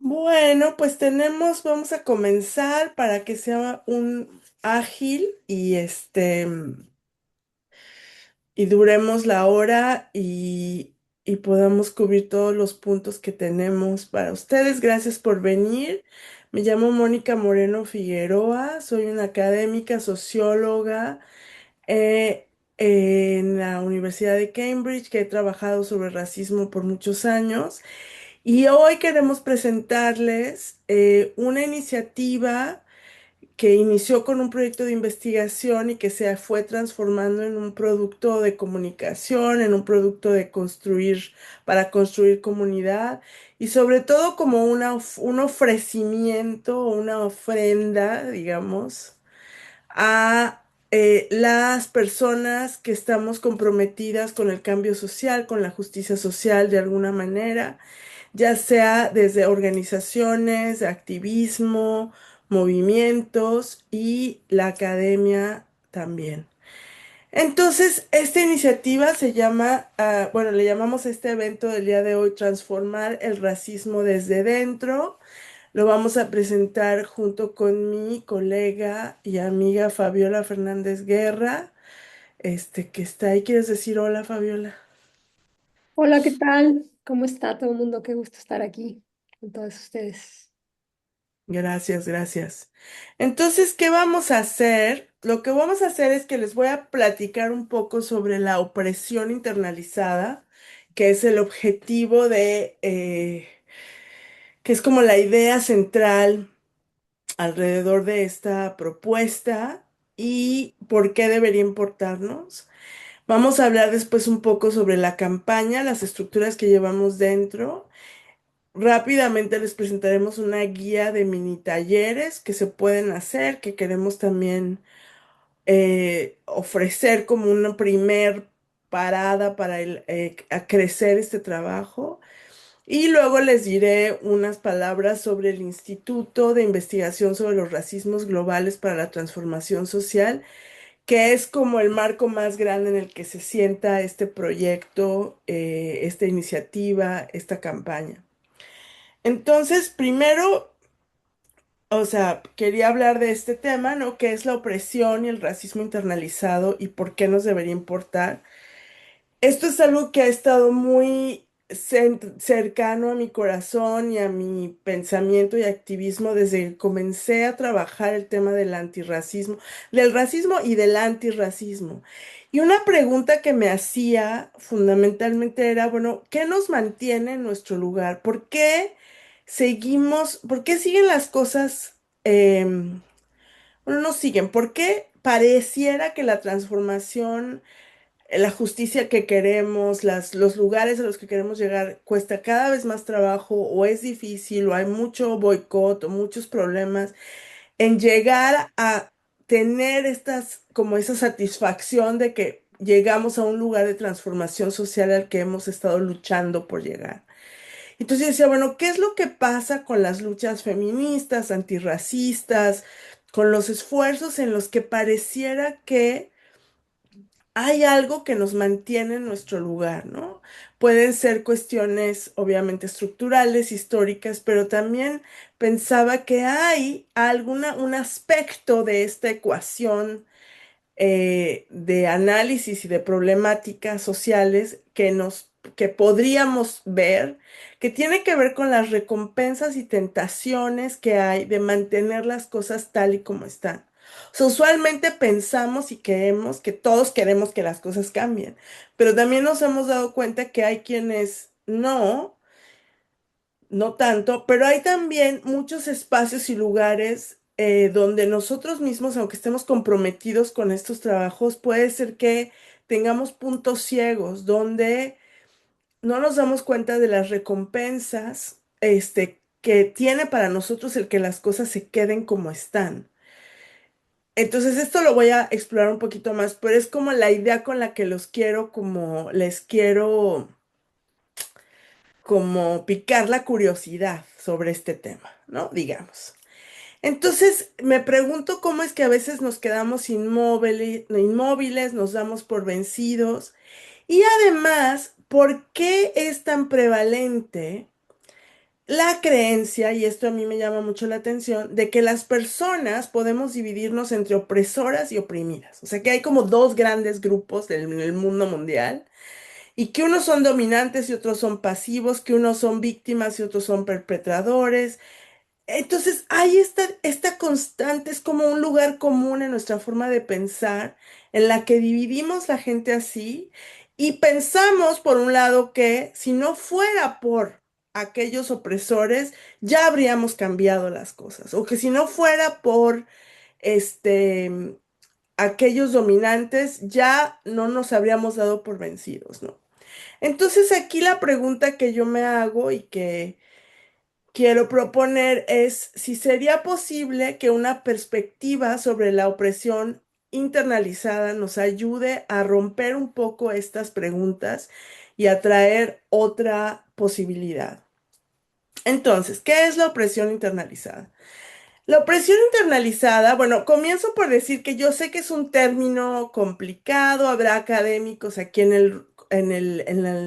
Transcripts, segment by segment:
Bueno, pues vamos a comenzar para que sea un ágil y duremos la hora y podamos cubrir todos los puntos que tenemos para ustedes. Gracias por venir. Me llamo Mónica Moreno Figueroa, soy una académica socióloga en la Universidad de Cambridge, que he trabajado sobre racismo por muchos años. Y hoy queremos presentarles una iniciativa que inició con un proyecto de investigación y que se fue transformando en un producto de comunicación, en un producto de construir, para construir comunidad y sobre todo como un ofrecimiento, una ofrenda, digamos, a las personas que estamos comprometidas con el cambio social, con la justicia social de alguna manera, ya sea desde organizaciones, de activismo, movimientos y la academia también. Entonces, esta iniciativa se llama, bueno, le llamamos a este evento del día de hoy Transformar el racismo desde dentro. Lo vamos a presentar junto con mi colega y amiga Fabiola Fernández Guerra, que está ahí. ¿Quieres decir hola, Fabiola? Hola, ¿qué tal? ¿Cómo está todo el mundo? Qué gusto estar aquí con todos ustedes. Gracias, gracias. Entonces, ¿qué vamos a hacer? Lo que vamos a hacer es que les voy a platicar un poco sobre la opresión internalizada, que es el objetivo que es como la idea central alrededor de esta propuesta y por qué debería importarnos. Vamos a hablar después un poco sobre la campaña, las estructuras que llevamos dentro. Rápidamente les presentaremos una guía de mini talleres que se pueden hacer, que queremos también ofrecer como una primer parada para a crecer este trabajo. Y luego les diré unas palabras sobre el Instituto de Investigación sobre los Racismos Globales para la Transformación Social, que es como el marco más grande en el que se sienta este proyecto, esta iniciativa, esta campaña. Entonces, primero, o sea, quería hablar de este tema, ¿no? ¿Qué es la opresión y el racismo internalizado y por qué nos debería importar? Esto es algo que ha estado muy cercano a mi corazón y a mi pensamiento y activismo desde que comencé a trabajar el tema del antirracismo, del racismo y del antirracismo. Y una pregunta que me hacía fundamentalmente era, bueno, ¿qué nos mantiene en nuestro lugar? ¿Por qué siguen las cosas, bueno, no siguen? ¿Por qué pareciera que la transformación, la justicia que queremos, los lugares a los que queremos llegar, cuesta cada vez más trabajo o es difícil o hay mucho boicot o muchos problemas en llegar a tener como esa satisfacción de que llegamos a un lugar de transformación social al que hemos estado luchando por llegar? Entonces yo decía, bueno, ¿qué es lo que pasa con las luchas feministas, antirracistas, con los esfuerzos en los que pareciera que hay algo que nos mantiene en nuestro lugar, ¿no? Pueden ser cuestiones obviamente estructurales, históricas, pero también pensaba que hay un aspecto de esta ecuación de análisis y de problemáticas sociales que podríamos ver, que tiene que ver con las recompensas y tentaciones que hay de mantener las cosas tal y como están. O sea, usualmente pensamos y creemos que todos queremos que las cosas cambien, pero también nos hemos dado cuenta que hay quienes no tanto, pero hay también muchos espacios y lugares donde nosotros mismos, aunque estemos comprometidos con estos trabajos, puede ser que tengamos puntos ciegos donde no nos damos cuenta de las recompensas, que tiene para nosotros el que las cosas se queden como están. Entonces, esto lo voy a explorar un poquito más, pero es como la idea con la que les quiero como picar la curiosidad sobre este tema, ¿no? Digamos. Entonces, me pregunto cómo es que a veces nos quedamos inmóviles, nos damos por vencidos y además, ¿por qué es tan prevalente la creencia, y esto a mí me llama mucho la atención, de que las personas podemos dividirnos entre opresoras y oprimidas. O sea, que hay como dos grandes grupos del mundo mundial y que unos son dominantes y otros son pasivos, que unos son víctimas y otros son perpetradores. Entonces, hay esta constante, es como un lugar común en nuestra forma de pensar, en la que dividimos la gente así y pensamos, por un lado, que si no fuera por aquellos opresores, ya habríamos cambiado las cosas, o que si no fuera por este, aquellos dominantes, ya no nos habríamos dado por vencidos, ¿no? Entonces, aquí la pregunta que yo me hago y que quiero proponer es si sería posible que una perspectiva sobre la opresión internalizada nos ayude a romper un poco estas preguntas y a traer otra posibilidad. Entonces, ¿qué es la opresión internalizada? La opresión internalizada, bueno, comienzo por decir que yo sé que es un término complicado, habrá académicos aquí en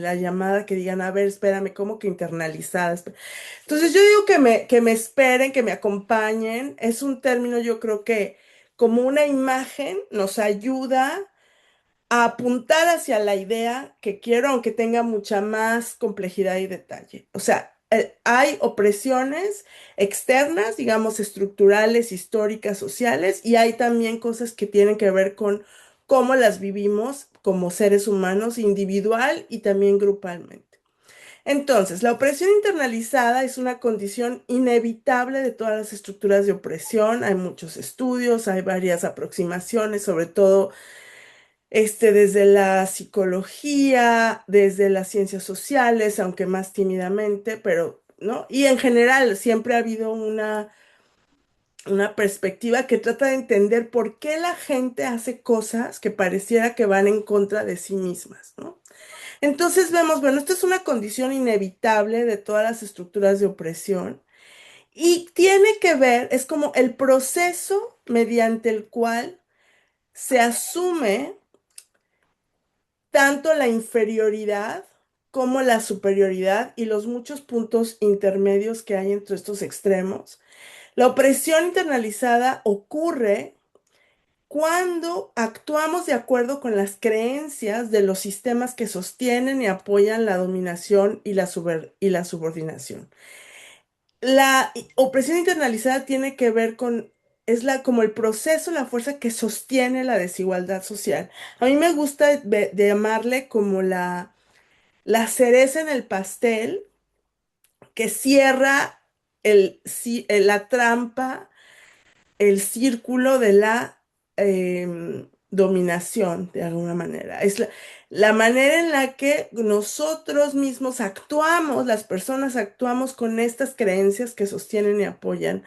la llamada que digan, a ver, espérame, ¿cómo que internalizada? Entonces yo digo que me esperen, que me acompañen. Es un término, yo creo que como una imagen nos ayuda a apuntar hacia la idea que quiero, aunque tenga mucha más complejidad y detalle. O sea, hay opresiones externas, digamos, estructurales, históricas, sociales, y hay también cosas que tienen que ver con cómo las vivimos como seres humanos, individual y también grupalmente. Entonces, la opresión internalizada es una condición inevitable de todas las estructuras de opresión. Hay muchos estudios, hay varias aproximaciones, sobre todo desde la psicología, desde las ciencias sociales, aunque más tímidamente, pero, ¿no? Y en general siempre ha habido una perspectiva que trata de entender por qué la gente hace cosas que pareciera que van en contra de sí mismas, ¿no? Entonces vemos, bueno, esto es una condición inevitable de todas las estructuras de opresión y tiene que ver, es como el proceso mediante el cual se asume tanto la inferioridad como la superioridad y los muchos puntos intermedios que hay entre estos extremos. La opresión internalizada ocurre cuando actuamos de acuerdo con las creencias de los sistemas que sostienen y apoyan la dominación y la subordinación. La opresión internalizada tiene que ver con, es como el proceso, la fuerza que sostiene la desigualdad social. A mí me gusta de llamarle como la cereza en el pastel que cierra la trampa, el círculo de la dominación, de alguna manera. Es la manera en la que nosotros mismos actuamos, las personas actuamos con estas creencias que sostienen y apoyan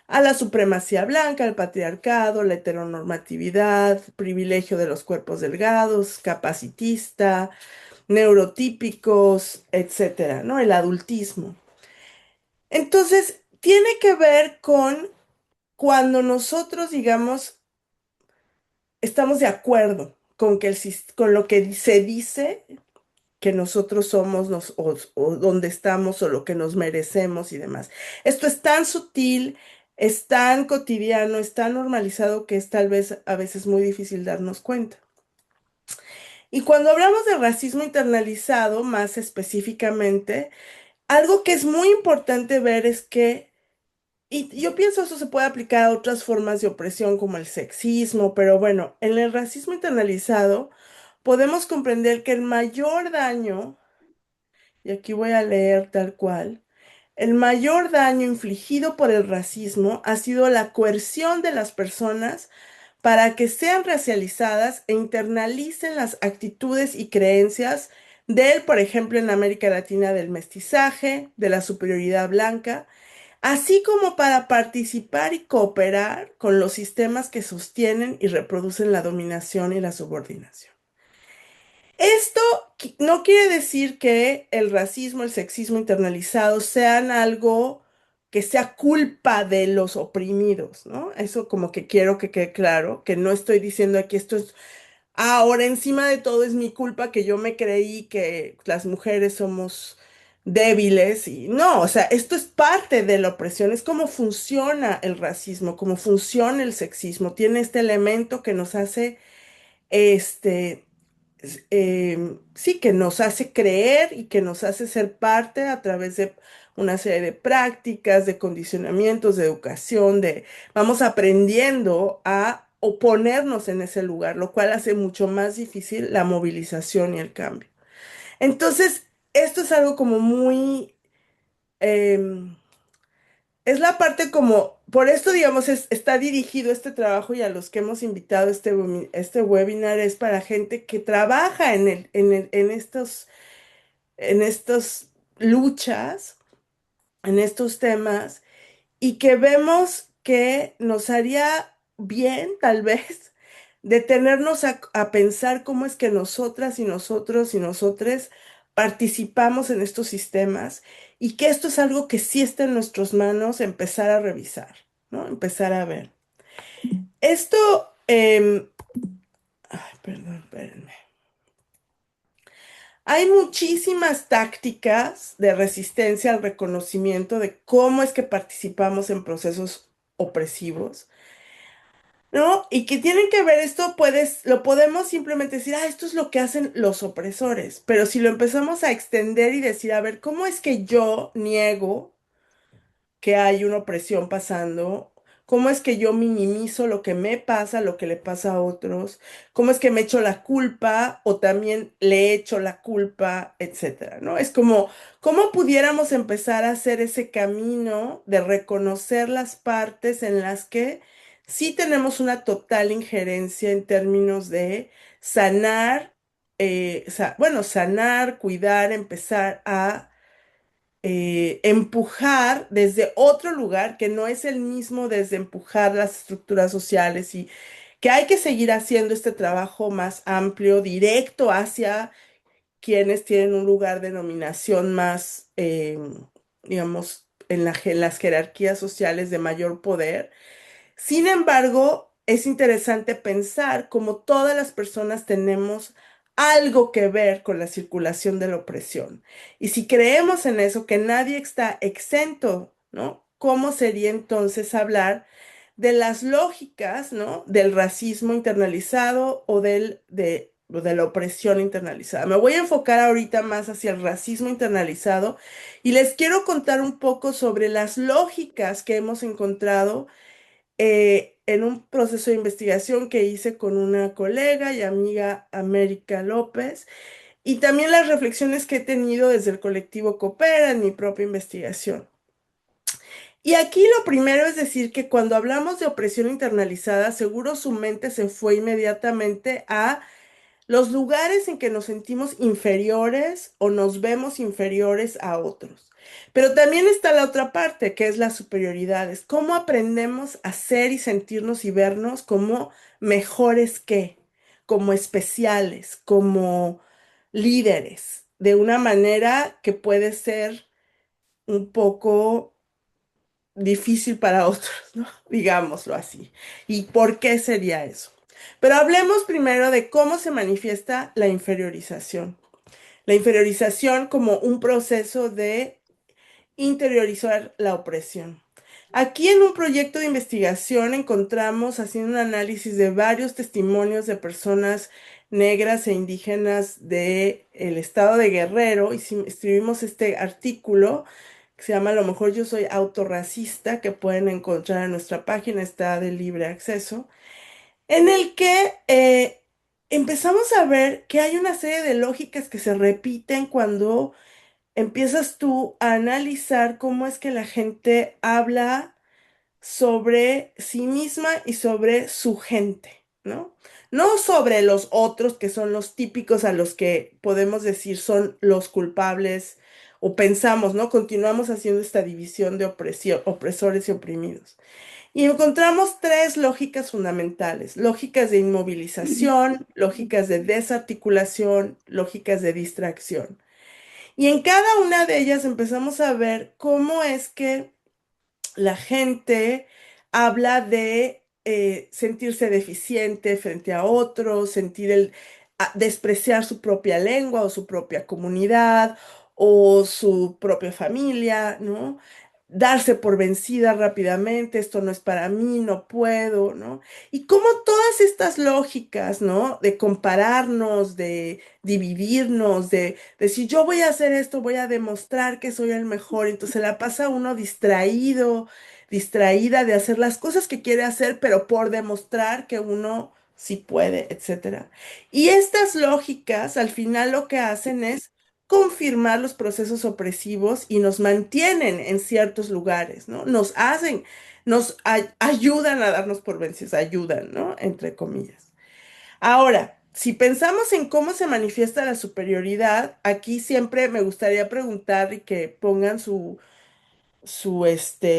a la supremacía blanca, al patriarcado, la heteronormatividad, privilegio de los cuerpos delgados, capacitista, neurotípicos, etcétera, ¿no? El adultismo. Entonces, tiene que ver con cuando nosotros, digamos, estamos de acuerdo con con lo que se dice que nosotros somos o dónde estamos o lo que nos merecemos y demás. Esto es tan sutil, es tan cotidiano, es tan normalizado que es tal vez a veces muy difícil darnos cuenta. Y cuando hablamos de racismo internalizado, más específicamente, algo que es muy importante ver es que, y yo pienso eso se puede aplicar a otras formas de opresión como el sexismo, pero bueno, en el racismo internalizado podemos comprender que el mayor daño, y aquí voy a leer tal cual, el mayor daño infligido por el racismo ha sido la coerción de las personas para que sean racializadas e internalicen las actitudes y creencias por ejemplo, en América Latina, del mestizaje, de la superioridad blanca, así como para participar y cooperar con los sistemas que sostienen y reproducen la dominación y la subordinación. Esto no quiere decir que el racismo, el sexismo internalizado sean algo que sea culpa de los oprimidos, ¿no? Eso como que quiero que quede claro, que no estoy diciendo aquí esto es, ahora encima de todo es mi culpa que yo me creí que las mujeres somos débiles y no, o sea, esto es parte de la opresión, es cómo funciona el racismo, cómo funciona el sexismo, tiene este elemento que nos hace, este, sí, que nos hace creer y que nos hace ser parte a través de una serie de prácticas, de condicionamientos, de educación, vamos aprendiendo a oponernos en ese lugar, lo cual hace mucho más difícil la movilización y el cambio. Entonces, esto es algo como muy, em, es la parte como, por esto, digamos, está dirigido este trabajo y a los que hemos invitado a este webinar es para gente que trabaja en estos luchas, en estos temas y que vemos que nos haría bien, tal vez, detenernos a pensar cómo es que nosotras y nosotros y nosotres participamos en estos sistemas y que esto es algo que sí está en nuestras manos empezar a revisar, ¿no? Empezar a ver. Esto, ay, perdón, espérenme. Hay muchísimas tácticas de resistencia al reconocimiento de cómo es que participamos en procesos opresivos. ¿No? Y que tienen que ver esto, lo podemos simplemente decir, ah, esto es lo que hacen los opresores, pero si lo empezamos a extender y decir, a ver, ¿cómo es que yo niego que hay una opresión pasando? ¿Cómo es que yo minimizo lo que me pasa, lo que le pasa a otros? ¿Cómo es que me echo la culpa o también le echo la culpa, etcétera, ¿no? Es como, ¿cómo pudiéramos empezar a hacer ese camino de reconocer las partes en las que sí tenemos una total injerencia en términos de sanar, bueno, sanar, cuidar, empezar a empujar desde otro lugar que no es el mismo desde empujar las estructuras sociales y que hay que seguir haciendo este trabajo más amplio, directo hacia quienes tienen un lugar de nominación más, digamos, en las jerarquías sociales de mayor poder. Sin embargo, es interesante pensar cómo todas las personas tenemos algo que ver con la circulación de la opresión. Y si creemos en eso, que nadie está exento, ¿no? ¿Cómo sería entonces hablar de las lógicas, ¿no? Del racismo internalizado o de la opresión internalizada? Me voy a enfocar ahorita más hacia el racismo internalizado y les quiero contar un poco sobre las lógicas que hemos encontrado en un proceso de investigación que hice con una colega y amiga América López, y también las reflexiones que he tenido desde el colectivo Coopera en mi propia investigación. Y aquí lo primero es decir que cuando hablamos de opresión internalizada, seguro su mente se fue inmediatamente a los lugares en que nos sentimos inferiores o nos vemos inferiores a otros. Pero también está la otra parte, que es las superioridades. ¿Cómo aprendemos a ser y sentirnos y vernos como mejores que, como especiales, como líderes, de una manera que puede ser un poco difícil para otros, ¿no? Digámoslo así. ¿Y por qué sería eso? Pero hablemos primero de cómo se manifiesta la inferiorización. La inferiorización como un proceso de interiorizar la opresión. Aquí en un proyecto de investigación encontramos, haciendo un análisis de varios testimonios de personas negras e indígenas del estado de Guerrero, y escribimos este artículo que se llama A lo mejor yo soy autorracista, que pueden encontrar en nuestra página, está de libre acceso, en el que empezamos a ver que hay una serie de lógicas que se repiten cuando empiezas tú a analizar cómo es que la gente habla sobre sí misma y sobre su gente, ¿no? No sobre los otros, que son los típicos a los que podemos decir son los culpables o pensamos, ¿no? Continuamos haciendo esta división de opresión, opresores y oprimidos. Y encontramos tres lógicas fundamentales: lógicas de inmovilización, lógicas de desarticulación, lógicas de distracción. Y en cada una de ellas empezamos a ver cómo es que la gente habla de sentirse deficiente frente a otros, despreciar su propia lengua o su propia comunidad, o su propia familia, ¿no? Darse por vencida rápidamente, esto no es para mí, no puedo, ¿no? Y como todas estas lógicas, ¿no? De compararnos, de dividirnos, de decir, yo voy a hacer esto, voy a demostrar que soy el mejor, entonces se la pasa uno distraído, distraída de hacer las cosas que quiere hacer, pero por demostrar que uno sí puede, etcétera. Y estas lógicas al final lo que hacen es confirmar los procesos opresivos y nos mantienen en ciertos lugares, ¿no? Nos hacen, ayudan a darnos por vencidos, ayudan, ¿no? Entre comillas. Ahora, si pensamos en cómo se manifiesta la superioridad, aquí siempre me gustaría preguntar y que pongan su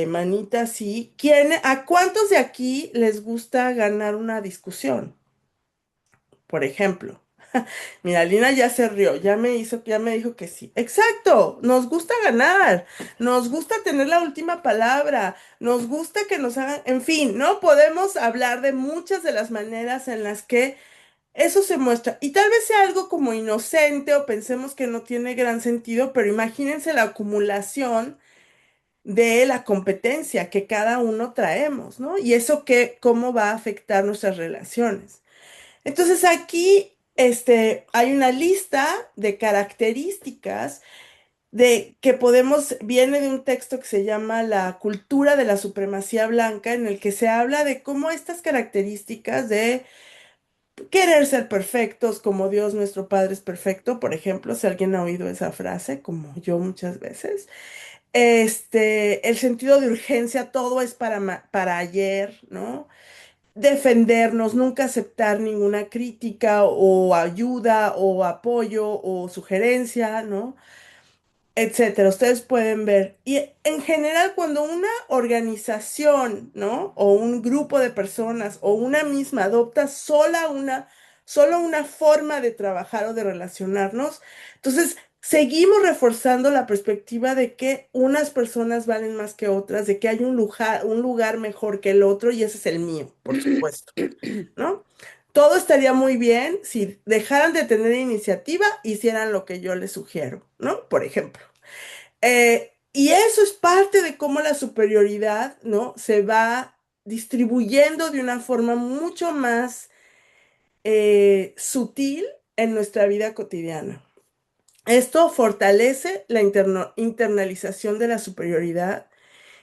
manita así. ¿A cuántos de aquí les gusta ganar una discusión? Por ejemplo. Mira, Lina ya se rió, ya me dijo que sí. Exacto, nos gusta ganar, nos gusta tener la última palabra, nos gusta que nos hagan, en fin, ¿no? Podemos hablar de muchas de las maneras en las que eso se muestra. Y tal vez sea algo como inocente o pensemos que no tiene gran sentido, pero imagínense la acumulación de la competencia que cada uno traemos, ¿no? Y eso cómo va a afectar nuestras relaciones. Entonces aquí hay una lista de características viene de un texto que se llama La cultura de la supremacía blanca, en el que se habla de cómo estas características de querer ser perfectos, como Dios nuestro Padre es perfecto, por ejemplo, si alguien ha oído esa frase, como yo muchas veces, el sentido de urgencia, todo es para ayer, ¿no? Defendernos, nunca aceptar ninguna crítica o ayuda o apoyo o sugerencia, ¿no? Etcétera. Ustedes pueden ver. Y en general, cuando una organización, ¿no? O un grupo de personas o una misma adopta solo una forma de trabajar o de relacionarnos, entonces seguimos reforzando la perspectiva de que unas personas valen más que otras, de que hay un lugar mejor que el otro y ese es el mío, por supuesto, ¿no? Todo estaría muy bien si dejaran de tener iniciativa, hicieran lo que yo les sugiero, ¿no? Por ejemplo. Y eso es parte de cómo la superioridad, ¿no? Se va distribuyendo de una forma mucho más sutil en nuestra vida cotidiana. Esto fortalece la internalización de la superioridad,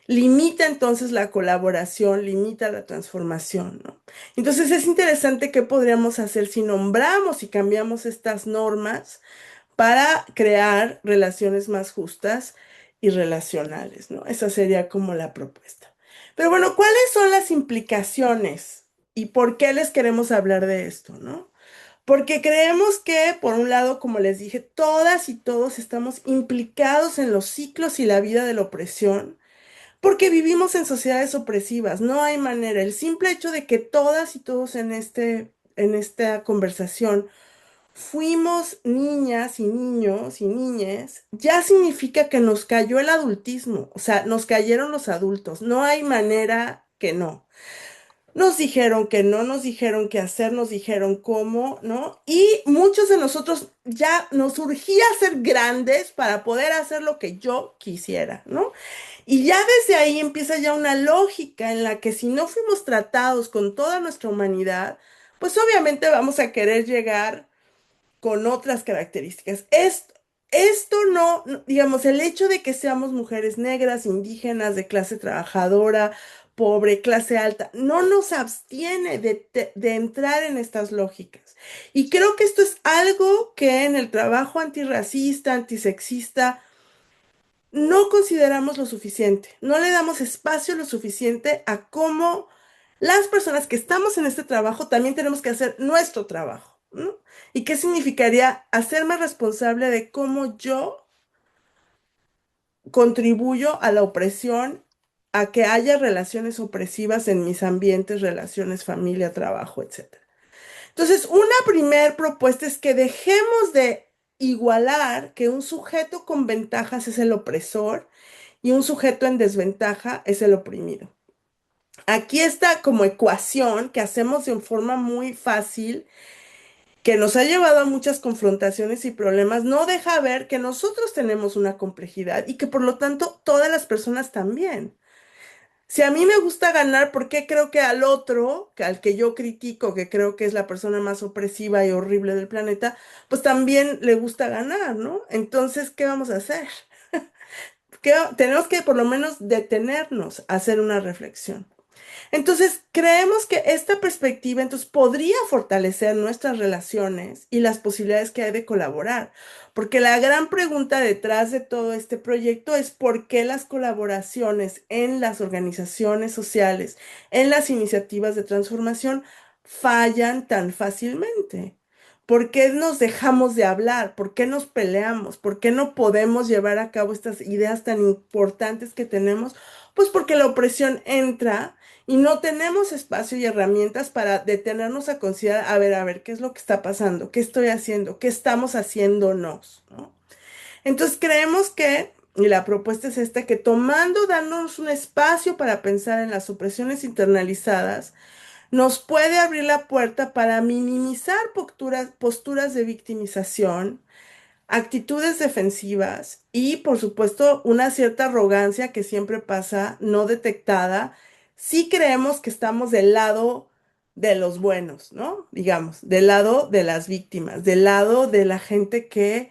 limita entonces la colaboración, limita la transformación, ¿no? Entonces es interesante qué podríamos hacer si nombramos y cambiamos estas normas para crear relaciones más justas y relacionales, ¿no? Esa sería como la propuesta. Pero bueno, ¿cuáles son las implicaciones y por qué les queremos hablar de esto, ¿no? Porque creemos que, por un lado, como les dije, todas y todos estamos implicados en los ciclos y la vida de la opresión, porque vivimos en sociedades opresivas, no hay manera. El simple hecho de que todas y todos en esta conversación fuimos niñas y niños y niñes, ya significa que nos cayó el adultismo, o sea, nos cayeron los adultos, no hay manera que no. Nos dijeron que no, nos dijeron qué hacer, nos dijeron cómo, ¿no? Y muchos de nosotros ya nos urgía ser grandes para poder hacer lo que yo quisiera, ¿no? Y ya desde ahí empieza ya una lógica en la que si no fuimos tratados con toda nuestra humanidad, pues obviamente vamos a querer llegar con otras características. Esto digamos, el hecho de que seamos mujeres negras, indígenas, de clase trabajadora, pobre, clase alta, no nos abstiene de entrar en estas lógicas. Y creo que esto es algo que en el trabajo antirracista, antisexista, no consideramos lo suficiente, no le damos espacio lo suficiente a cómo las personas que estamos en este trabajo también tenemos que hacer nuestro trabajo, ¿no? ¿Y qué significaría hacerme responsable de cómo yo contribuyo a la opresión, a que haya relaciones opresivas en mis ambientes, relaciones, familia, trabajo, etcétera? Entonces, una primer propuesta es que dejemos de igualar que un sujeto con ventajas es el opresor y un sujeto en desventaja es el oprimido. Aquí está como ecuación que hacemos de forma muy fácil que nos ha llevado a muchas confrontaciones y problemas, no deja ver que nosotros tenemos una complejidad y que por lo tanto todas las personas también. Si a mí me gusta ganar, ¿por qué creo que al otro, que al que yo critico, que creo que es la persona más opresiva y horrible del planeta, pues también le gusta ganar, ¿no? Entonces, ¿qué vamos a hacer? Tenemos que por lo menos detenernos a hacer una reflexión. Entonces, creemos que esta perspectiva entonces podría fortalecer nuestras relaciones y las posibilidades que hay de colaborar, porque la gran pregunta detrás de todo este proyecto es por qué las colaboraciones en las organizaciones sociales, en las iniciativas de transformación, fallan tan fácilmente. ¿Por qué nos dejamos de hablar? ¿Por qué nos peleamos? ¿Por qué no podemos llevar a cabo estas ideas tan importantes que tenemos? Pues porque la opresión entra y no tenemos espacio y herramientas para detenernos a considerar, a ver, ¿qué es lo que está pasando? ¿Qué estoy haciendo? ¿Qué estamos haciéndonos? ¿No? Entonces creemos que, y la propuesta es esta, que tomando, dándonos un espacio para pensar en las opresiones internalizadas, nos puede abrir la puerta para minimizar posturas de victimización, actitudes defensivas y, por supuesto, una cierta arrogancia que siempre pasa no detectada si creemos que estamos del lado de los buenos, ¿no? Digamos, del lado de las víctimas, del lado de la gente que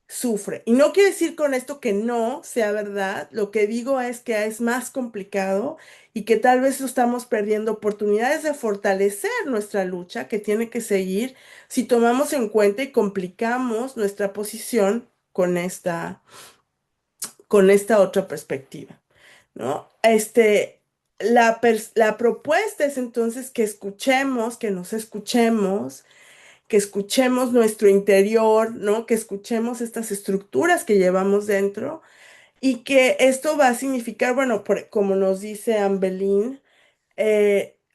sufre. Y no quiere decir con esto que no sea verdad, lo que digo es que es más complicado y que tal vez estamos perdiendo oportunidades de fortalecer nuestra lucha que tiene que seguir si tomamos en cuenta y complicamos nuestra posición con esta otra perspectiva, ¿no? La propuesta es entonces que escuchemos, que escuchemos nuestro interior, ¿no? Que escuchemos estas estructuras que llevamos dentro y que esto va a significar, bueno, como nos dice Ambelín,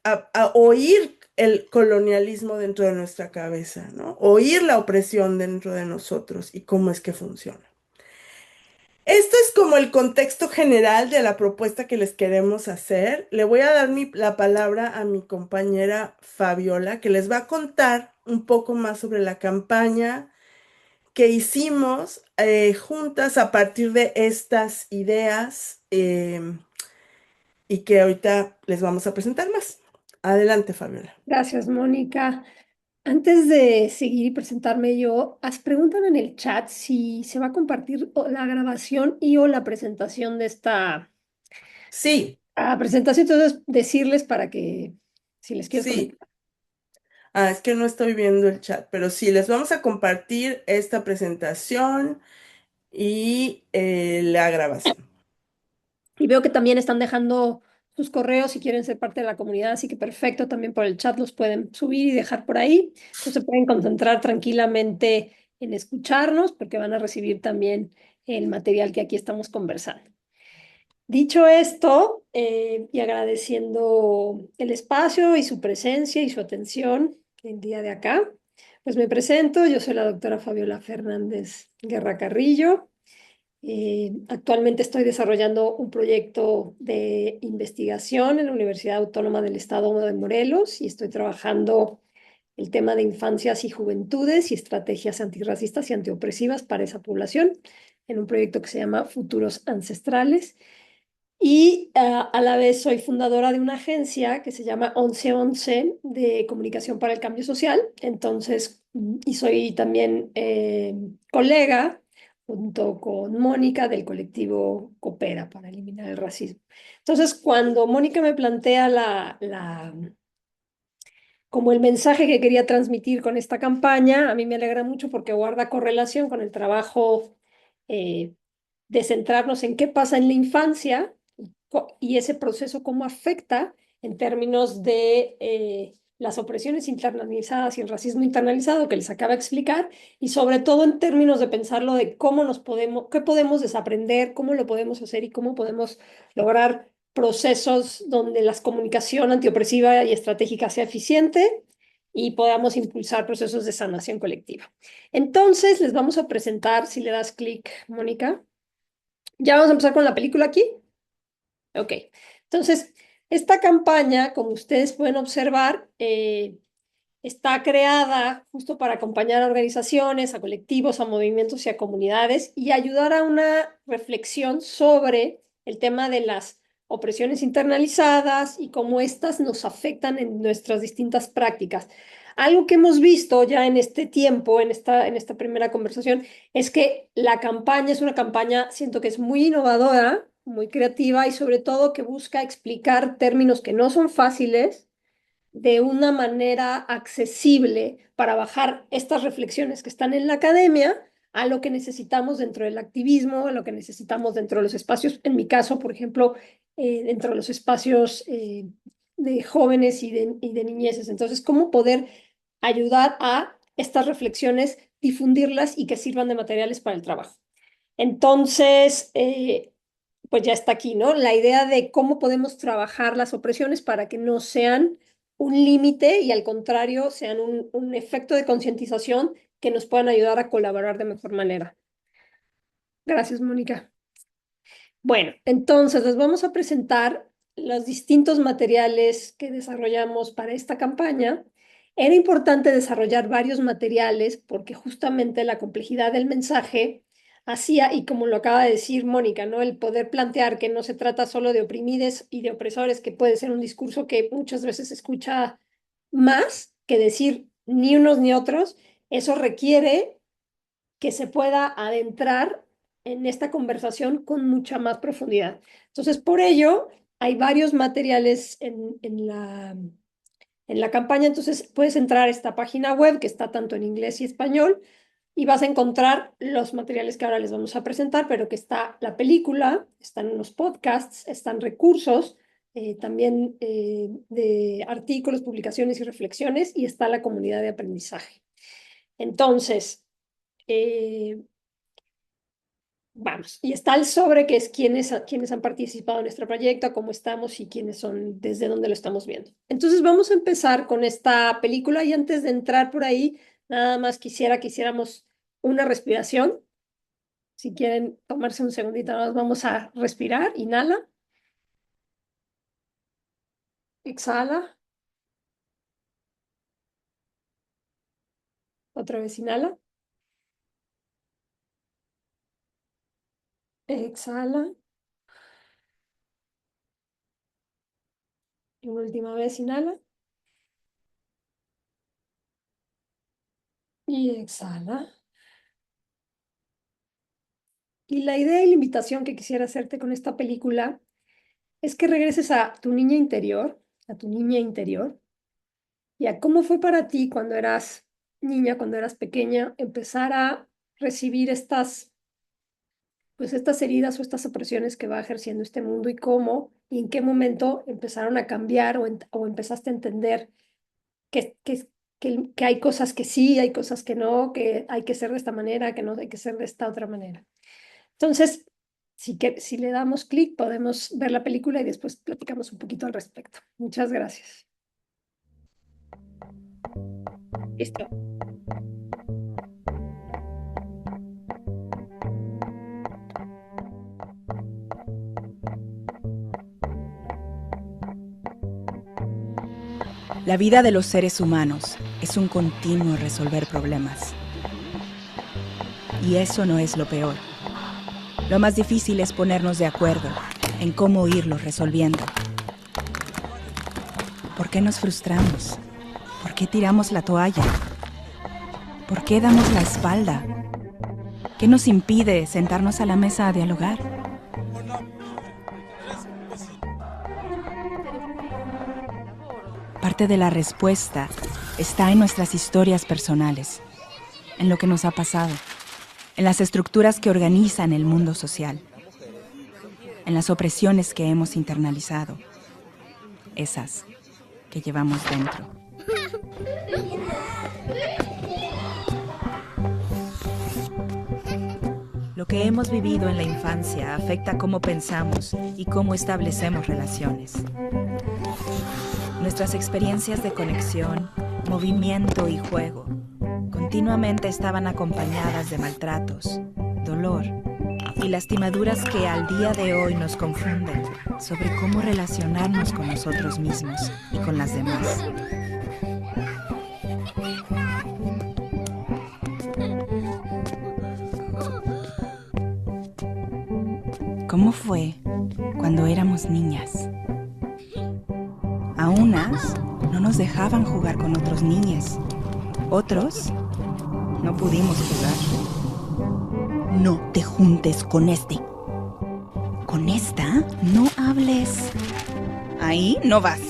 a oír el colonialismo dentro de nuestra cabeza, ¿no? Oír la opresión dentro de nosotros y cómo es que funciona. Esto es como el contexto general de la propuesta que les queremos hacer. Le voy a dar la palabra a mi compañera Fabiola, que les va a contar un poco más sobre la campaña que hicimos juntas a partir de estas ideas y que ahorita les vamos a presentar más. Adelante, Fabiola. Gracias, Mónica. Antes de seguir y presentarme yo, preguntan en el chat si se va a compartir la grabación y o la presentación de esta Sí, presentación. Entonces, decirles para que, si les quieres sí. comentar. Ah, es que no estoy viendo el chat, pero sí, les vamos a compartir esta presentación y la grabación. Y veo que también están dejando sus correos si quieren ser parte de la comunidad, así que perfecto, también por el chat los pueden subir y dejar por ahí. Entonces se pueden concentrar tranquilamente en escucharnos porque van a recibir también el material que aquí estamos conversando. Dicho esto, y agradeciendo el espacio y su presencia y su atención el día de acá, pues me presento, yo soy la doctora Fabiola Fernández Guerra Carrillo. Actualmente estoy desarrollando un proyecto de investigación en la Universidad Autónoma del Estado de Morelos y estoy trabajando el tema de infancias y juventudes y estrategias antirracistas y antiopresivas para esa población en un proyecto que se llama Futuros Ancestrales. Y a la vez soy fundadora de una agencia que se llama 1111 de comunicación para el cambio social. Entonces, y soy también colega junto con Mónica del colectivo Coopera para eliminar el racismo. Entonces, cuando Mónica me plantea como el mensaje que quería transmitir con esta campaña, a mí me alegra mucho porque guarda correlación con el trabajo eh, de centrarnos en qué pasa en la infancia y ese proceso cómo afecta en términos de las opresiones internalizadas y el racismo internalizado que les acaba de explicar, y sobre todo en términos de pensarlo de cómo qué podemos desaprender, cómo lo podemos hacer y cómo podemos lograr procesos donde la comunicación antiopresiva y estratégica sea eficiente y podamos impulsar procesos de sanación colectiva. Entonces, les vamos a presentar, si le das clic, Mónica. Ya vamos a empezar con la película aquí. Ok. Entonces, esta campaña, como ustedes pueden observar, está creada justo para acompañar a organizaciones, a colectivos, a movimientos y a comunidades y ayudar a una reflexión sobre el tema de las opresiones internalizadas y cómo éstas nos afectan en nuestras distintas prácticas. Algo que hemos visto ya en este tiempo, en esta primera conversación, es que la campaña es una campaña, siento que es muy innovadora, muy creativa y sobre todo que busca explicar términos que no son fáciles de una manera accesible para bajar estas reflexiones que están en la academia a lo que necesitamos dentro del activismo, a lo que necesitamos dentro de los espacios, en mi caso, por ejemplo, dentro de los espacios de jóvenes y de niñeces. Entonces, ¿cómo poder ayudar a estas reflexiones, difundirlas y que sirvan de materiales para el trabajo? Entonces, pues ya está aquí, ¿no? La idea de cómo podemos trabajar las opresiones para que no sean un límite y al contrario sean un efecto de concientización que nos puedan ayudar a colaborar de mejor manera. Gracias, Mónica. Bueno, entonces les vamos a presentar los distintos materiales que desarrollamos para esta campaña. Era importante desarrollar varios materiales porque justamente la complejidad del mensaje hacía, y como lo acaba de decir Mónica, ¿no? El poder plantear que no se trata solo de oprimides y de opresores, que puede ser un discurso que muchas veces se escucha más que decir ni unos ni otros, eso requiere que se pueda adentrar en esta conversación con mucha más profundidad. Entonces, por ello, hay varios materiales en la campaña, entonces puedes entrar a esta página web que está tanto en inglés y español y vas a encontrar los materiales que ahora les vamos a presentar, pero que está la película, están unos podcasts, están recursos, también de artículos, publicaciones y reflexiones, y está la comunidad de aprendizaje. Entonces, eh, vamos, y está el sobre, que es quienes han participado en nuestro proyecto, cómo estamos y quiénes son, desde dónde lo estamos viendo. Entonces vamos a empezar con esta película y antes de entrar por ahí, nada más quisiera que hiciéramos una respiración. Si quieren tomarse un segundito, nada más vamos a respirar. Inhala, exhala, otra vez inhala, exhala, y una última vez inhala y exhala. Y la idea y la invitación que quisiera hacerte con esta película es que regreses a tu niña interior, a tu niña interior, y a cómo fue para ti cuando eras niña, cuando eras pequeña, empezar a recibir estas heridas o estas opresiones que va ejerciendo este mundo y cómo y en qué momento empezaron a cambiar o empezaste a entender que, que, que hay cosas que sí, hay cosas que no, que hay que ser de esta manera, que no hay que ser de esta otra manera. Entonces, si le damos clic, podemos ver la película y después platicamos un poquito al respecto. Muchas gracias. Listo. La vida de los seres humanos es un continuo resolver problemas. Y eso no es lo peor. Lo más difícil es ponernos de acuerdo en cómo irlos resolviendo. ¿Por qué nos frustramos? ¿Por qué tiramos la toalla? ¿Por qué damos la espalda? ¿Qué nos impide sentarnos a la mesa a dialogar? Parte de la respuesta está en nuestras historias personales, en lo que nos ha pasado, en las estructuras que organizan el mundo social, en las opresiones que hemos internalizado, esas que llevamos dentro. Lo que hemos vivido en la infancia afecta cómo pensamos y cómo establecemos relaciones. Nuestras experiencias de conexión, movimiento y juego continuamente estaban acompañadas de maltratos, dolor y lastimaduras que al día de hoy nos confunden sobre cómo relacionarnos con nosotros mismos y con las demás. ¿Cómo fue cuando éramos niñas? A unas no nos dejaban jugar con otros niños. Otros no pudimos jugar. No te juntes con este. Con esta no hables. Ahí no vas.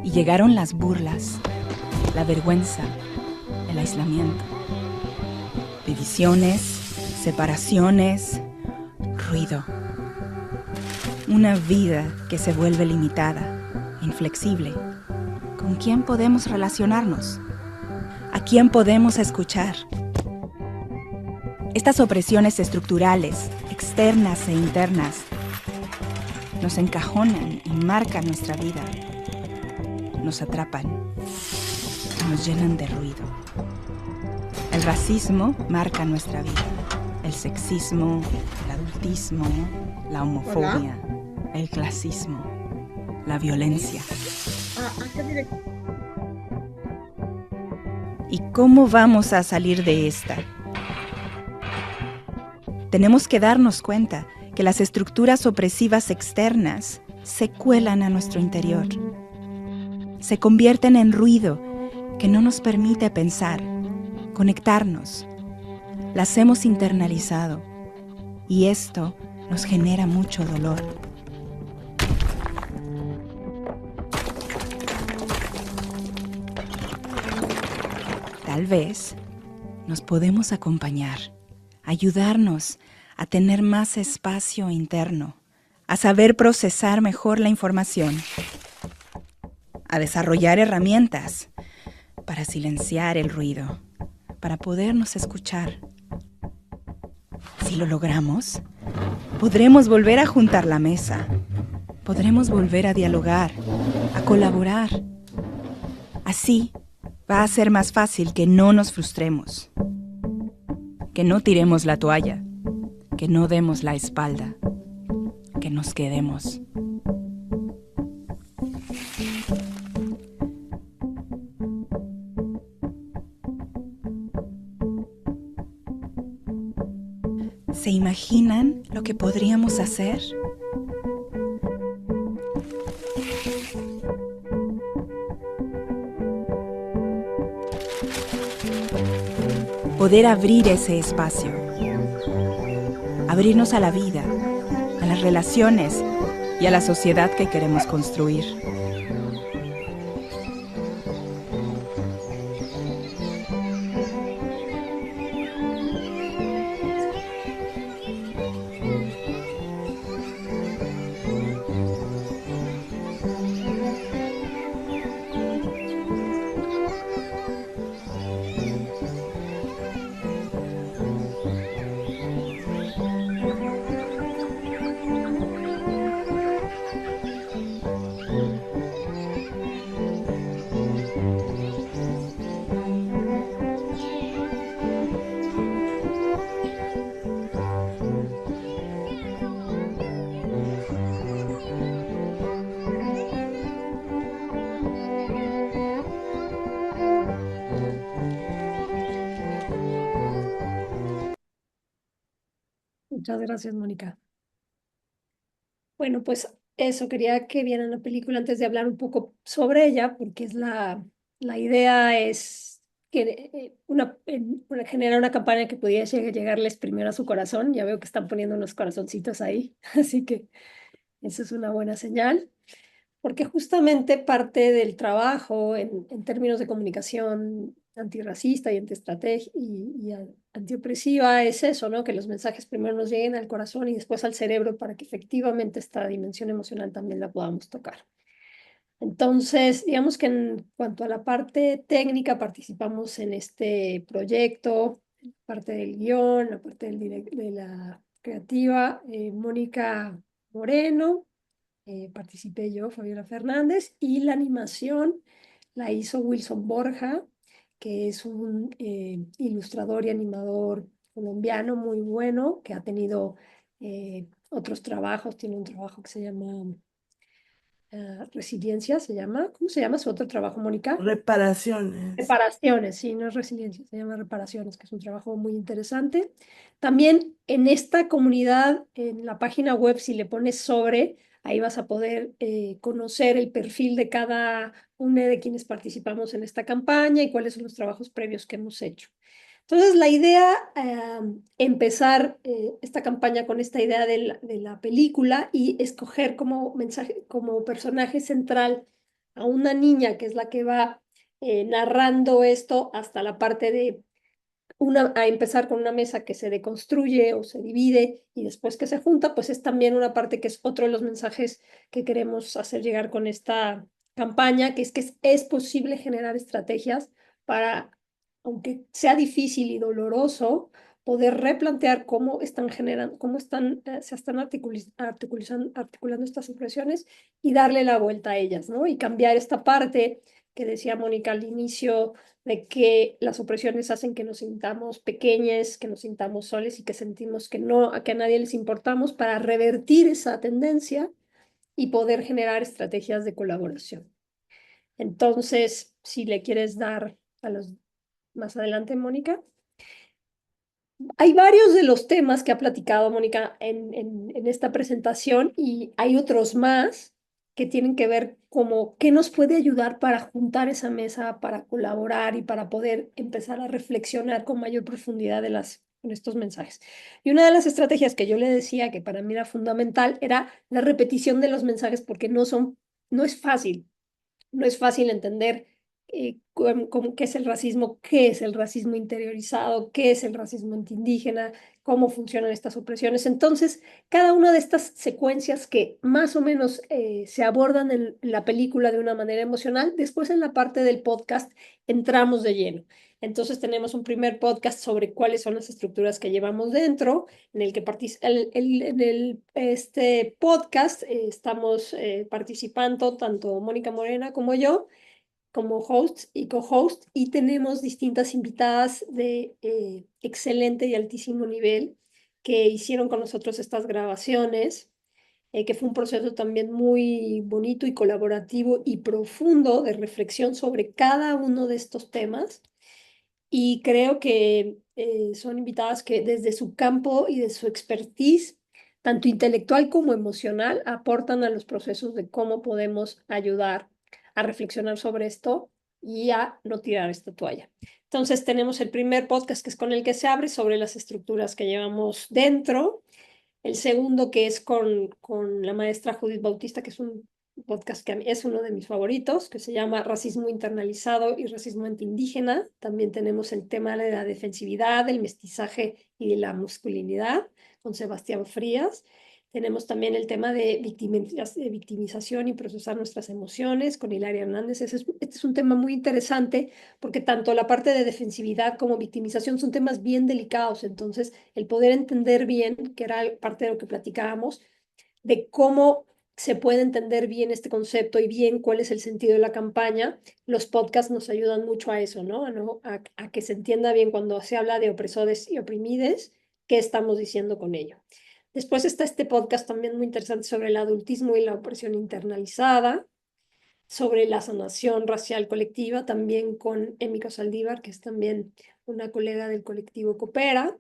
Y llegaron las burlas, la vergüenza, el aislamiento. Divisiones, separaciones, ruido. Una vida que se vuelve limitada, inflexible. ¿Con quién podemos relacionarnos? ¿A quién podemos escuchar? Estas opresiones estructurales, externas e internas, nos encajonan y marcan nuestra vida. Nos atrapan, nos llenan de ruido. El racismo marca nuestra vida. El sexismo, el adultismo, la homofobia, el clasismo, la violencia. ¿Y cómo vamos a salir de esta? Tenemos que darnos cuenta que las estructuras opresivas externas se cuelan a nuestro interior. Se convierten en ruido que no nos permite pensar, conectarnos. Las hemos internalizado y esto nos genera mucho dolor. Tal vez nos podemos acompañar, ayudarnos a tener más espacio interno, a saber procesar mejor la información, a desarrollar herramientas para silenciar el ruido, para podernos escuchar. Si lo logramos, podremos volver a juntar la mesa, podremos volver a dialogar, a colaborar. Así va a ser más fácil que no nos frustremos, que no tiremos la toalla, que no demos la espalda, que nos quedemos. ¿Se imaginan lo que podríamos hacer? Poder abrir ese espacio, abrirnos a la vida, a las relaciones y a la sociedad que queremos construir. Muchas gracias, Mónica. Bueno, pues eso, quería que vieran la película antes de hablar un poco sobre ella, porque es la idea es que generar una campaña que pudiera llegarles primero a su corazón. Ya veo que están poniendo unos corazoncitos ahí, así que eso es una buena señal, porque justamente parte del trabajo en términos de comunicación antirracista y antiestrategia y antiopresiva es eso, ¿no? Que los mensajes primero nos lleguen al corazón y después al cerebro para que efectivamente esta dimensión emocional también la podamos tocar. Entonces, digamos que en cuanto a la parte técnica, participamos en este proyecto, parte del guión, la parte de la creativa, Mónica Moreno, participé yo, Fabiola Fernández, y la animación la hizo Wilson Borja, que es un ilustrador y animador colombiano muy bueno, que ha tenido otros trabajos, tiene un trabajo que se llama resiliencia, se llama. ¿Cómo se llama su otro trabajo, Mónica? Reparaciones. Reparaciones, sí, no es resiliencia, se llama reparaciones, que es un trabajo muy interesante. También en esta comunidad, en la página web, si le pones sobre, ahí vas a poder conocer el perfil de cada uno de quienes participamos en esta campaña y cuáles son los trabajos previos que hemos hecho. Entonces, la idea, empezar esta campaña con esta idea de la película y escoger como mensaje, como personaje central a una niña que es la que va narrando esto hasta la parte de a empezar con una mesa que se deconstruye o se divide y después que se junta, pues es también una parte que es otro de los mensajes que queremos hacer llegar con esta campaña, que es posible generar estrategias para, aunque sea difícil y doloroso, poder replantear cómo están generando, cómo están, se están articulando estas opresiones y darle la vuelta a ellas, ¿no? Y cambiar esta parte que decía Mónica al inicio de que las opresiones hacen que nos sintamos pequeñas, que nos sintamos soles y que sentimos que no, que a nadie les importamos para revertir esa tendencia y poder generar estrategias de colaboración. Entonces, si le quieres dar a los más adelante, Mónica. Hay varios de los temas que ha platicado Mónica en esta presentación y hay otros más que tienen que ver como qué nos puede ayudar para juntar esa mesa, para colaborar y para poder empezar a reflexionar con mayor profundidad con estos mensajes. Y una de las estrategias que yo le decía que para mí era fundamental era la repetición de los mensajes porque no es fácil. No es fácil entender qué es el racismo interiorizado, qué es el racismo antiindígena, cómo funcionan estas opresiones. Entonces, cada una de estas secuencias que más o menos se abordan en la película de una manera emocional, después en la parte del podcast entramos de lleno. Entonces tenemos un primer podcast sobre cuáles son las estructuras que llevamos dentro, en el que este podcast estamos participando tanto Mónica Morena como yo, como hosts y co-host, y tenemos distintas invitadas de excelente y altísimo nivel que hicieron con nosotros estas grabaciones, que fue un proceso también muy bonito y colaborativo y profundo de reflexión sobre cada uno de estos temas. Y creo que son invitadas que desde su campo y de su expertise, tanto intelectual como emocional, aportan a los procesos de cómo podemos ayudar a reflexionar sobre esto y a no tirar esta toalla. Entonces tenemos el primer podcast que es con el que se abre sobre las estructuras que llevamos dentro. El segundo que es con la maestra Judith Bautista, que es un podcast que a mí es uno de mis favoritos, que se llama Racismo Internalizado y Racismo Antiindígena. También tenemos el tema de la defensividad, el mestizaje y de la masculinidad con Sebastián Frías. Tenemos también el tema de victimización y procesar nuestras emociones con Hilaria Hernández. Este es un tema muy interesante porque tanto la parte de defensividad como victimización son temas bien delicados. Entonces, el poder entender bien, que era parte de lo que platicábamos, de cómo se puede entender bien este concepto y bien cuál es el sentido de la campaña, los podcasts nos ayudan mucho a eso, ¿no? A que se entienda bien cuando se habla de opresores y oprimides, qué estamos diciendo con ello. Después está este podcast también muy interesante sobre el adultismo y la opresión internalizada, sobre la sanación racial colectiva, también con Emiko Saldívar, que es también una colega del colectivo Coopera.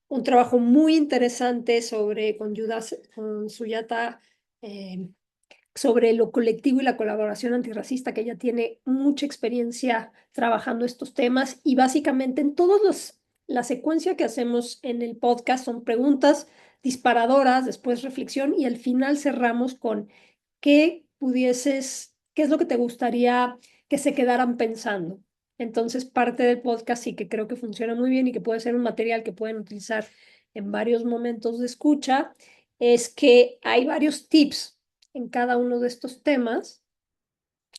Un trabajo muy interesante con Suyata, eh, sobre lo colectivo y la colaboración antirracista, que ella tiene mucha experiencia trabajando estos temas y básicamente en la secuencia que hacemos en el podcast son preguntas disparadoras, después reflexión y al final cerramos con qué es lo que te gustaría que se quedaran pensando. Entonces, parte del podcast sí que creo que funciona muy bien y que puede ser un material que pueden utilizar en varios momentos de escucha, es que hay varios tips en cada uno de estos temas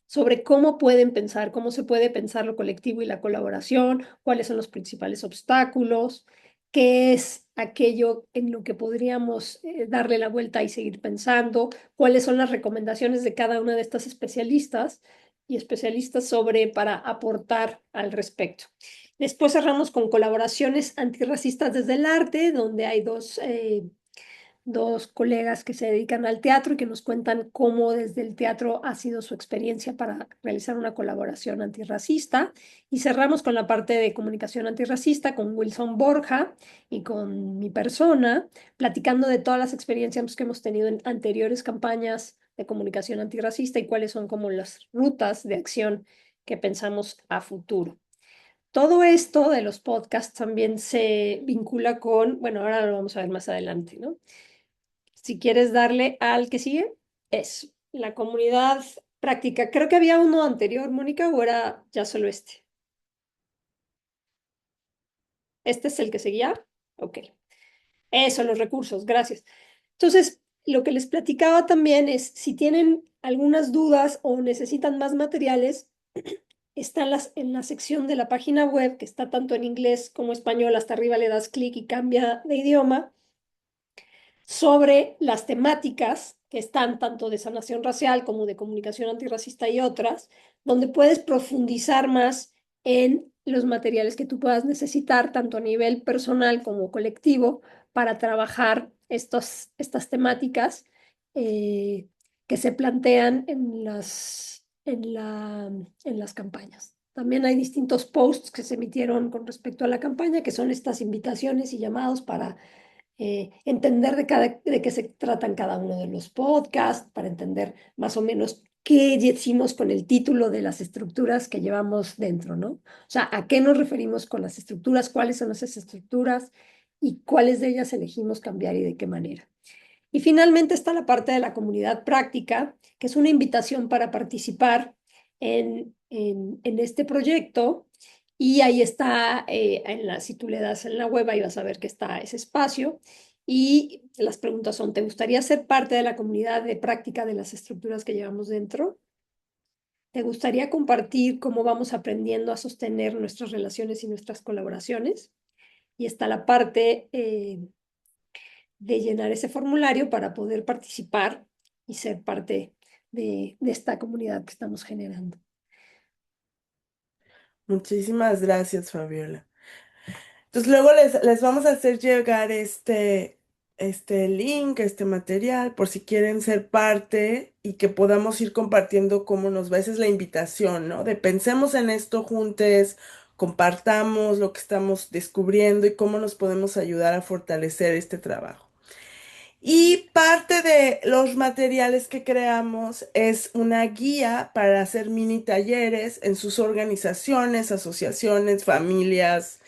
sobre cómo pueden pensar, cómo se puede pensar lo colectivo y la colaboración, cuáles son los principales obstáculos, qué es aquello en lo que podríamos darle la vuelta y seguir pensando, cuáles son las recomendaciones de cada una de estas especialistas y especialistas sobre para aportar al respecto. Después cerramos con colaboraciones antirracistas desde el arte, donde hay dos colegas que se dedican al teatro y que nos cuentan cómo desde el teatro ha sido su experiencia para realizar una colaboración antirracista. Y cerramos con la parte de comunicación antirracista con Wilson Borja y con mi persona, platicando de todas las experiencias que hemos tenido en anteriores campañas de comunicación antirracista y cuáles son como las rutas de acción que pensamos a futuro. Todo esto de los podcasts también se vincula con, bueno, ahora lo vamos a ver más adelante, ¿no? Si quieres darle al que sigue, es la comunidad práctica. Creo que había uno anterior, Mónica, o era ya solo este. ¿Este es el que seguía? Ok. Eso, los recursos, gracias. Entonces, lo que les platicaba también es, si tienen algunas dudas o necesitan más materiales, están en la sección de la página web, que está tanto en inglés como español, hasta arriba le das clic y cambia de idioma, sobre las temáticas que están tanto de sanación racial como de comunicación antirracista y otras, donde puedes profundizar más en los materiales que tú puedas necesitar, tanto a nivel personal como colectivo, para trabajar estas temáticas que se plantean en las campañas. También hay distintos posts que se emitieron con respecto a la campaña, que son estas invitaciones y llamados para entender de qué se tratan cada uno de los podcasts, para entender más o menos qué decimos con el título de las estructuras que llevamos dentro, ¿no? O sea, ¿a qué nos referimos con las estructuras? ¿Cuáles son esas estructuras? ¿Y cuáles de ellas elegimos cambiar y de qué manera? Y finalmente está la parte de la comunidad práctica, que es una invitación para participar en este proyecto. Y ahí está, si tú le das en la web, ahí vas a ver que está ese espacio. Y las preguntas son, ¿te gustaría ser parte de la comunidad de práctica de las estructuras que llevamos dentro? ¿Te gustaría compartir cómo vamos aprendiendo a sostener nuestras relaciones y nuestras colaboraciones? Y está la parte de llenar ese formulario para poder participar y ser parte de esta comunidad que estamos generando. Muchísimas gracias, Fabiola. Entonces luego les vamos a hacer llegar este link, este material, por si quieren ser parte y que podamos ir compartiendo cómo nos va. Esa es la invitación, ¿no? De pensemos en esto juntos, compartamos lo que estamos descubriendo y cómo nos podemos ayudar a fortalecer este trabajo. Y parte de los materiales que creamos es una guía para hacer mini talleres en sus organizaciones, asociaciones, familias,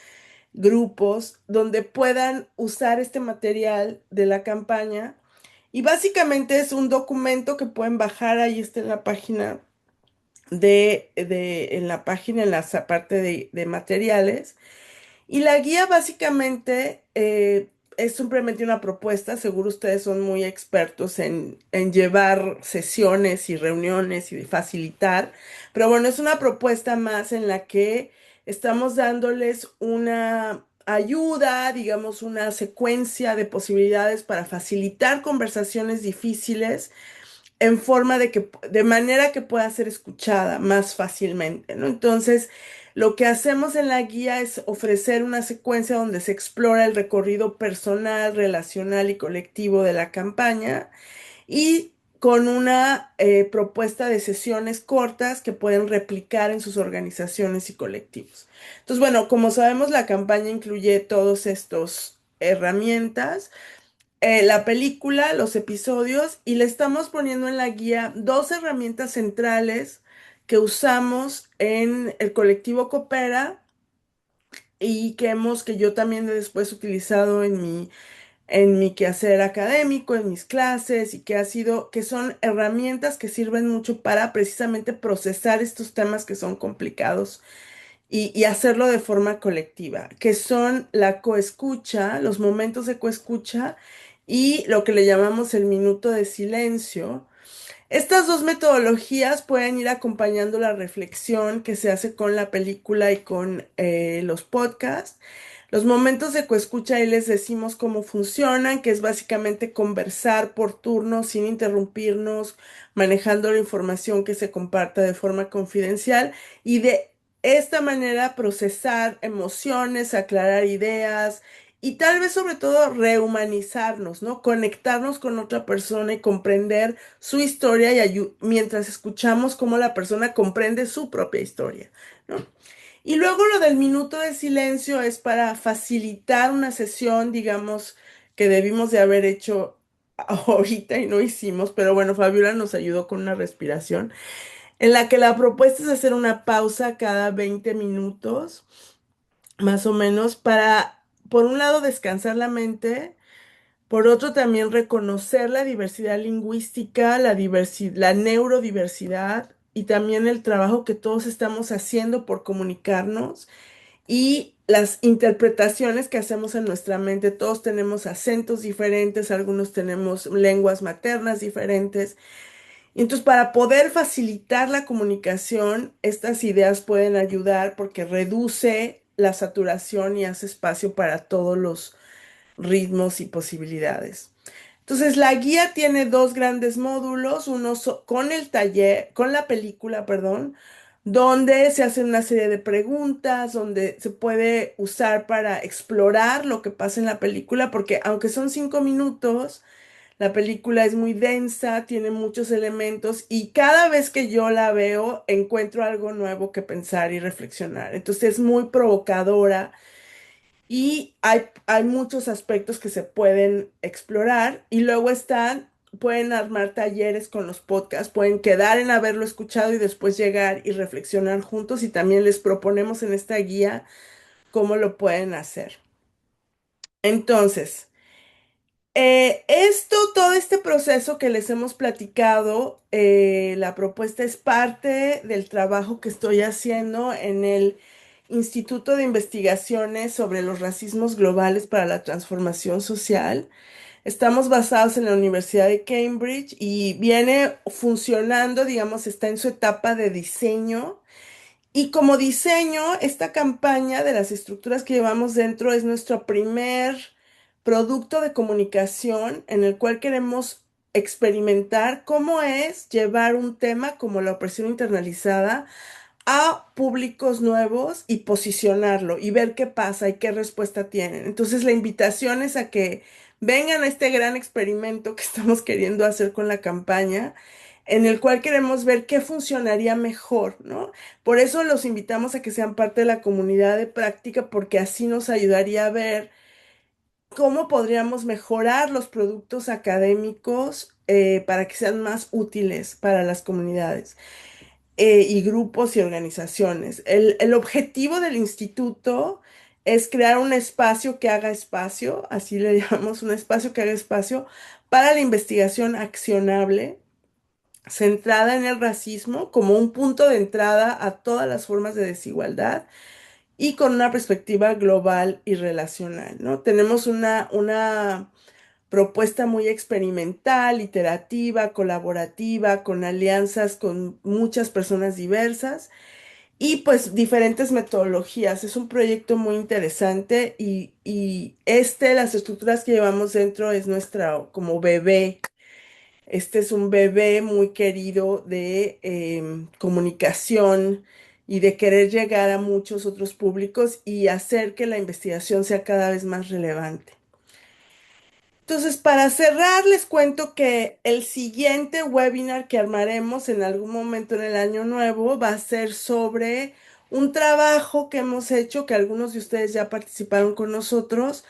grupos donde puedan usar este material de la campaña. Y básicamente es un documento que pueden bajar, ahí está en la página en la página, en la parte de materiales. Y la guía básicamente es simplemente una propuesta. Seguro ustedes son muy expertos en llevar sesiones y reuniones y de facilitar. Pero bueno, es una propuesta más en la que estamos dándoles una ayuda, digamos, una secuencia de posibilidades para facilitar conversaciones difíciles en forma de manera que pueda ser escuchada más fácilmente, ¿no? Entonces, lo que hacemos en la guía es ofrecer una secuencia donde se explora el recorrido personal, relacional y colectivo de la campaña y con una propuesta de sesiones cortas que pueden replicar en sus organizaciones y colectivos. Entonces, bueno, como sabemos, la campaña incluye todos estos herramientas, la película, los episodios, y le estamos poniendo en la guía dos herramientas centrales que usamos en el colectivo Coopera y que yo también he después utilizado en mi quehacer académico, en mis clases, y que son herramientas que sirven mucho para precisamente procesar estos temas que son complicados y hacerlo de forma colectiva, que son la coescucha, los momentos de coescucha y lo que le llamamos el minuto de silencio. Estas dos metodologías pueden ir acompañando la reflexión que se hace con la película y con los podcasts. Los momentos de coescucha, ahí les decimos cómo funcionan, que es básicamente conversar por turno sin interrumpirnos, manejando la información que se comparta de forma confidencial y de esta manera procesar emociones, aclarar ideas y tal vez sobre todo rehumanizarnos, ¿no? Conectarnos con otra persona y comprender su historia mientras escuchamos cómo la persona comprende su propia historia, ¿no? Y luego lo del minuto de silencio es para facilitar una sesión, digamos, que debimos de haber hecho ahorita y no hicimos, pero bueno, Fabiola nos ayudó con una respiración, en la que la propuesta es hacer una pausa cada 20 minutos, más o menos, para, por un lado, descansar la mente, por otro, también reconocer la diversidad lingüística, la neurodiversidad y también el trabajo que todos estamos haciendo por comunicarnos y las interpretaciones que hacemos en nuestra mente. Todos tenemos acentos diferentes, algunos tenemos lenguas maternas diferentes. Y entonces, para poder facilitar la comunicación, estas ideas pueden ayudar porque reduce la saturación y hace espacio para todos los ritmos y posibilidades. Entonces, la guía tiene dos grandes módulos, con el taller, con la película, perdón, donde se hacen una serie de preguntas, donde se puede usar para explorar lo que pasa en la película, porque aunque son 5 minutos, la película es muy densa, tiene muchos elementos y cada vez que yo la veo encuentro algo nuevo que pensar y reflexionar. Entonces es muy provocadora y hay muchos aspectos que se pueden explorar y luego pueden armar talleres con los podcasts, pueden quedar en haberlo escuchado y después llegar y reflexionar juntos y también les proponemos en esta guía cómo lo pueden hacer. Entonces, todo este proceso que les hemos platicado, la propuesta es parte del trabajo que estoy haciendo en el Instituto de Investigaciones sobre los Racismos Globales para la Transformación Social. Estamos basados en la Universidad de Cambridge y viene funcionando, digamos, está en su etapa de diseño. Y como diseño, esta campaña de las estructuras que llevamos dentro es nuestro primer producto de comunicación en el cual queremos experimentar cómo es llevar un tema como la opresión internalizada a públicos nuevos y posicionarlo y ver qué pasa y qué respuesta tienen. Entonces, la invitación es a que vengan a este gran experimento que estamos queriendo hacer con la campaña, en el cual queremos ver qué funcionaría mejor, ¿no? Por eso los invitamos a que sean parte de la comunidad de práctica, porque así nos ayudaría a ver cómo podríamos mejorar los productos académicos para que sean más útiles para las comunidades y grupos y organizaciones. El objetivo del instituto es crear un espacio que haga espacio, así le llamamos, un espacio que haga espacio para la investigación accionable, centrada en el racismo como un punto de entrada a todas las formas de desigualdad y con una perspectiva global y relacional, ¿no? Tenemos una propuesta muy experimental, iterativa, colaborativa, con alianzas con muchas personas diversas y pues diferentes metodologías. Es un proyecto muy interesante y las estructuras que llevamos dentro es nuestra como bebé. Este es un bebé muy querido de comunicación y de querer llegar a muchos otros públicos y hacer que la investigación sea cada vez más relevante. Entonces, para cerrar, les cuento que el siguiente webinar que armaremos en algún momento en el año nuevo va a ser sobre un trabajo que hemos hecho, que algunos de ustedes ya participaron con nosotros,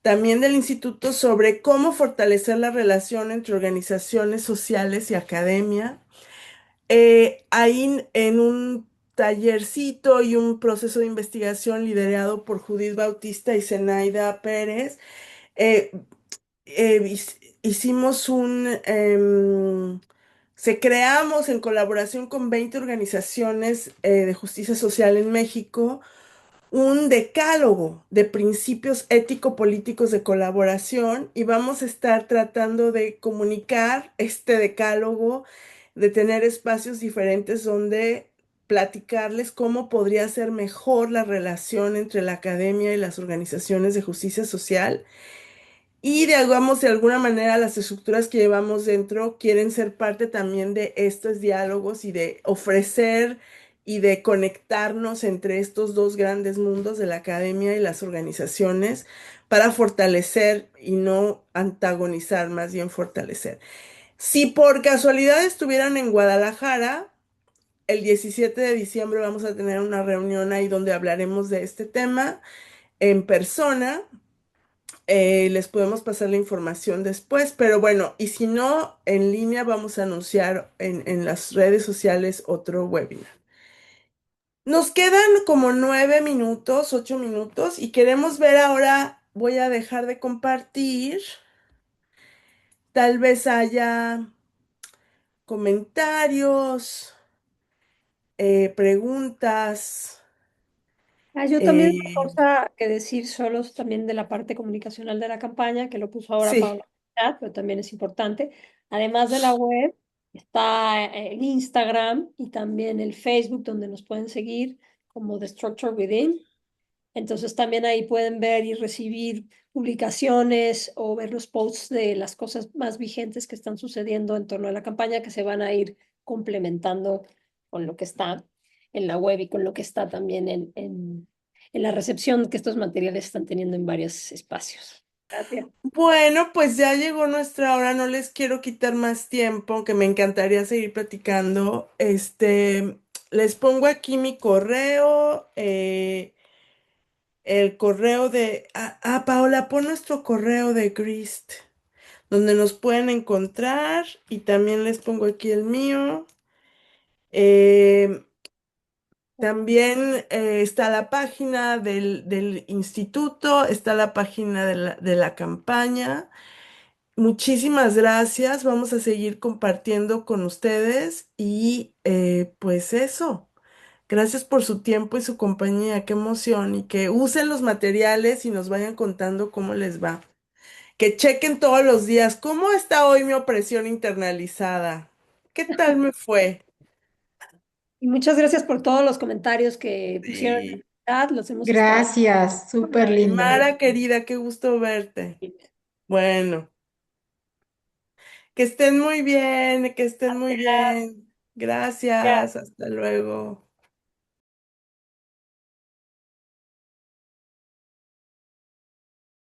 también del instituto, sobre cómo fortalecer la relación entre organizaciones sociales y academia. Ahí en un tallercito y un proceso de investigación liderado por Judith Bautista y Zenaida Pérez. eh, Hicimos se creamos en colaboración con 20 organizaciones de justicia social en México un decálogo de principios ético-políticos de colaboración y vamos a estar tratando de comunicar este decálogo, de tener espacios diferentes donde platicarles cómo podría ser mejor la relación entre la academia y las organizaciones de justicia social y digamos, de alguna manera las estructuras que llevamos dentro quieren ser parte también de estos diálogos y de ofrecer y de conectarnos entre estos dos grandes mundos de la academia y las organizaciones para fortalecer y no antagonizar, más bien fortalecer. Si por casualidad estuvieran en Guadalajara, el 17 de diciembre vamos a tener una reunión ahí donde hablaremos de este tema en persona. Les podemos pasar la información después, pero bueno, y si no, en línea vamos a anunciar en las redes sociales otro webinar. Nos quedan como 9 minutos, 8 minutos, y queremos ver ahora, voy a dejar de compartir, tal vez haya comentarios, preguntas. Yo también una eh, cosa que decir solo es también de la parte comunicacional de la campaña, que lo puso ahora sí, Paula, en el chat, pero también es importante. Además de la web, está el Instagram y también el Facebook, donde nos pueden seguir como The Structure Within. Entonces también ahí pueden ver y recibir publicaciones o ver los posts de las cosas más vigentes que están sucediendo en torno a la campaña, que se van a ir complementando con lo que está en la web y con lo que está también en la recepción que estos materiales están teniendo en varios espacios. Gracias. bueno, pues ya llegó nuestra hora, no les quiero quitar más tiempo, aunque me encantaría seguir platicando. Les pongo aquí mi correo, el correo de... Paola, pon nuestro correo de Grist, donde nos pueden encontrar, y también les pongo aquí el mío. Eh, También está la página del instituto, está la página de la campaña. Muchísimas gracias. Vamos a seguir compartiendo con ustedes y pues eso. Gracias por su tiempo y su compañía. Qué emoción. Y que usen los materiales y nos vayan contando cómo les va. Que chequen todos los días cómo está hoy mi opresión internalizada. ¿Qué tal me fue? Y muchas gracias por todos los comentarios que pusieron en el Sí. chat, los hemos estado. Gracias, súper Ay, lindo. Mara querida, qué gusto verte. Bueno, que estén muy bien, que estén muy bien. Gracias, hasta luego.